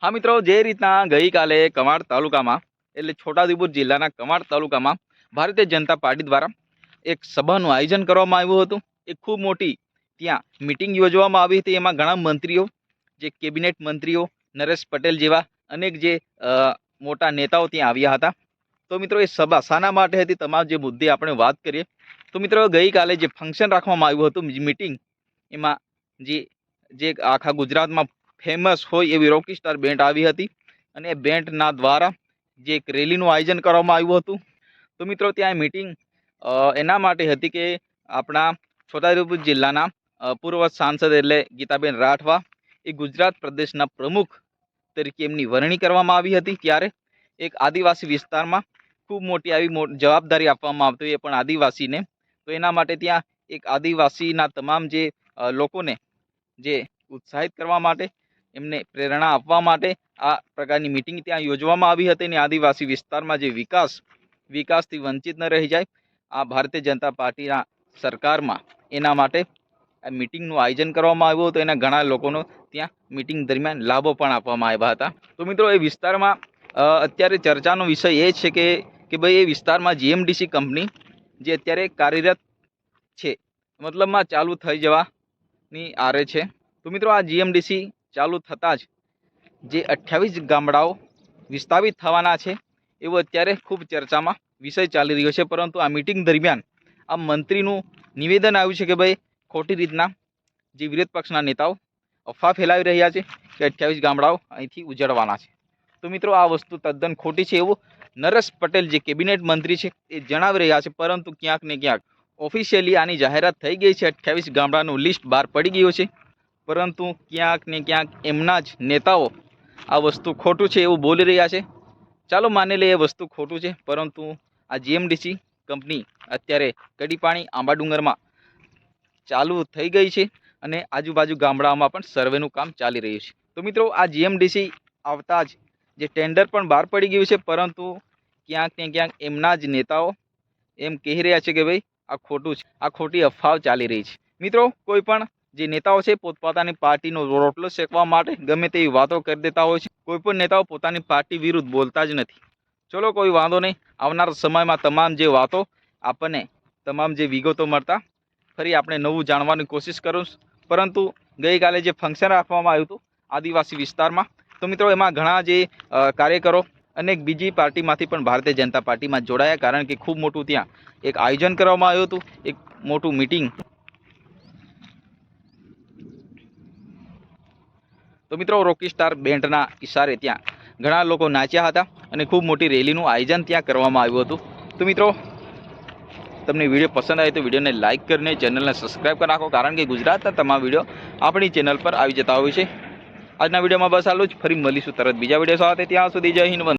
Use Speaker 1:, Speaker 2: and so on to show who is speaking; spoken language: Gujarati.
Speaker 1: હા મિત્રો, જે રીતના ગઈકાલે કમાડ તાલુકામાં એટલે છોટાઉદેપુર જિલ્લાના કમાડ તાલુકામાં ભારતીય જનતા પાર્ટી દ્વારા એક સભાનું આયોજન કરવામાં આવ્યું હતું. એ ખૂબ મોટી ત્યાં મિટિંગ યોજવામાં આવી હતી. એમાં ઘણા મંત્રીઓ, જે કેબિનેટ મંત્રીઓ, નરેશ પટેલ જેવા અનેક જે મોટા નેતાઓ ત્યાં આવ્યા હતા. તો મિત્રો, એ સભા શાના માટે હતી, તમામ જે મુદ્દે આપણે વાત કરીએ તો મિત્રો, ગઈકાલે જે ફંક્શન રાખવામાં આવ્યું હતું મિટિંગ, એમાં જે આખા ગુજરાતમાં ફેમસ હોય એવી રોકી સ્ટાર બેન્ડ આવી હતી અને એ બેન્ડના દ્વારા જે એક રેલીનું આયોજન કરવામાં આવ્યું હતું. તો મિત્રો, ત્યાં મિટિંગ એના માટે હતી કે આપણા છોટાઉદેપુર જિલ્લાના પૂર્વ સાંસદ એટલે ગીતાબેન રાઠવા એ ગુજરાત પ્રદેશના પ્રમુખ તરીકે એમની વરણી કરવામાં આવી હતી. ત્યારે એક આદિવાસી વિસ્તારમાં ખૂબ મોટી આવી જવાબદારી આપવામાં આવતી હોય, એ પણ આદિવાસીને. તો એના માટે ત્યાં એક આદિવાસીના તમામ જે લોકોને જે ઉત્સાહિત કરવા માટે, એમને પ્રેરણા આપવા માટે આ પ્રકારની મિટિંગ ત્યાં યોજવામાં આવી હતી. અને આદિવાસી વિસ્તારમાં જે વિકાસથી વંચિત ન રહી જાય આ ભારતીય જનતા પાર્ટીના સરકારમાં, એના માટે આ મિટિંગનું આયોજન કરવામાં આવ્યું હતું. એના ઘણા લોકોનો ત્યાં મિટિંગ દરમિયાન લાભો પણ આપવામાં આવ્યા હતા. તો મિત્રો, એ વિસ્તારમાં અત્યારે ચર્ચાનો વિષય એ છે કે ભાઈ, એ વિસ્તારમાં જીએમડીસી કંપની જે અત્યારે કાર્યરત છે, મતલબમાં ચાલુ થઈ જવાની આરે છે. તો મિત્રો, આ જીએમડીસી ચાલુ થતાં જ જે 28 ગામડાઓ વિસ્થાપિત થવાના છે એવું અત્યારે ખૂબ ચર્ચામાં વિષય ચાલી રહ્યો છે. પરંતુ આ મિટિંગ દરમિયાન આ મંત્રીનું નિવેદન આવ્યું છે કે ભાઈ, ખોટી રીતના જે વિરોધ પક્ષના નેતાઓ અફવા ફેલાવી રહ્યા છે કે 28 ગામડાઓ અહીંથી ઉજળવાના છે. તો મિત્રો, આ વસ્તુ તદ્દન ખોટી છે એવું નરેશ પટેલ જે કેબિનેટ મંત્રી છે એ જણાવી રહ્યા છે. પરંતુ ક્યાંક ને ક્યાંક ઓફિશિયલી આની જાહેરાત થઈ ગઈ છે, 28 ગામડાનું લિસ્ટ બહાર પડી ગયું છે. પરંતુ ક્યાંક ને ક્યાંક એમના જ નેતાઓ આ વસ્તુ ખોટું છે એવું બોલી રહ્યા છે. ચાલો માની લઈએ એ વસ્તુ ખોટું છે, પરંતુ આ જીએમડીસી કંપની અત્યારે કડીપાણી આંબાડુંગરમાં ચાલુ થઈ ગઈ છે અને આજુબાજુ ગામડાઓમાં પણ સર્વેનું કામ ચાલી રહ્યું છે. તો મિત્રો, આ જીએમડીસી આવતા જ જે ટેન્ડર પણ બહાર પડી ગયું છે, પરંતુ ક્યાંક ને ક્યાંક એમના જ નેતાઓ એમ કહી રહ્યા છે કે ભાઈ, આ ખોટું છે, આ ખોટી અફવાઓ ચાલી રહી છે. મિત્રો, કોઈ પણ જે નેતાઓ છે પોતપોતાની પાર્ટીનો રોટલો શેકવા માટે ગમે તેવી વાતો કરી દેતા હોય છે. કોઈ પણ નેતાઓ પોતાની પાર્ટી વિરુદ્ધ બોલતા જ નથી. ચલો, કોઈ વાંધો નહીં. આવનાર સમયમાં તમામ જે વાતો આપણને, તમામ જે વિગતો મળતા ફરી આપણે નવું જાણવાની કોશિશ કરું. પરંતુ ગઈકાલે જે ફંક્શન રાખવામાં આવ્યું હતું આદિવાસી વિસ્તારમાં, તો મિત્રો, એમાં ઘણા જે કાર્યકરો અનેક બીજી પાર્ટીમાંથી પણ ભારતીય જનતા પાર્ટીમાં જોડાયા, કારણ કે ખૂબ મોટું ત્યાં એક આયોજન કરવામાં આવ્યું હતું, એક મોટું મિટિંગ. તો મિત્રો, રોકી સ્ટાર બેન્ડના ઇશારે ત્યાં ઘણા લોકો નાચ્યા હતા અને ખૂબ મોટી રેલીનું આયોજન ત્યાં કરવામાં આવ્યું હતું. તો મિત્રો, તમને વિડીયો પસંદ આવે તો વિડીયોને લાઇક કરીને ચેનલને સબસ્ક્રાઈબ કરી નાખો, કારણ કે ગુજરાતના તમામ વિડીયો આપણી ચેનલ પર આવી જતા હોય છે. આજના વિડીયોમાં બસ આટલું જ. ફરી મળીશું તરત બીજા વિડીયો સાથે. ત્યાં સુધી જય હિન્દ.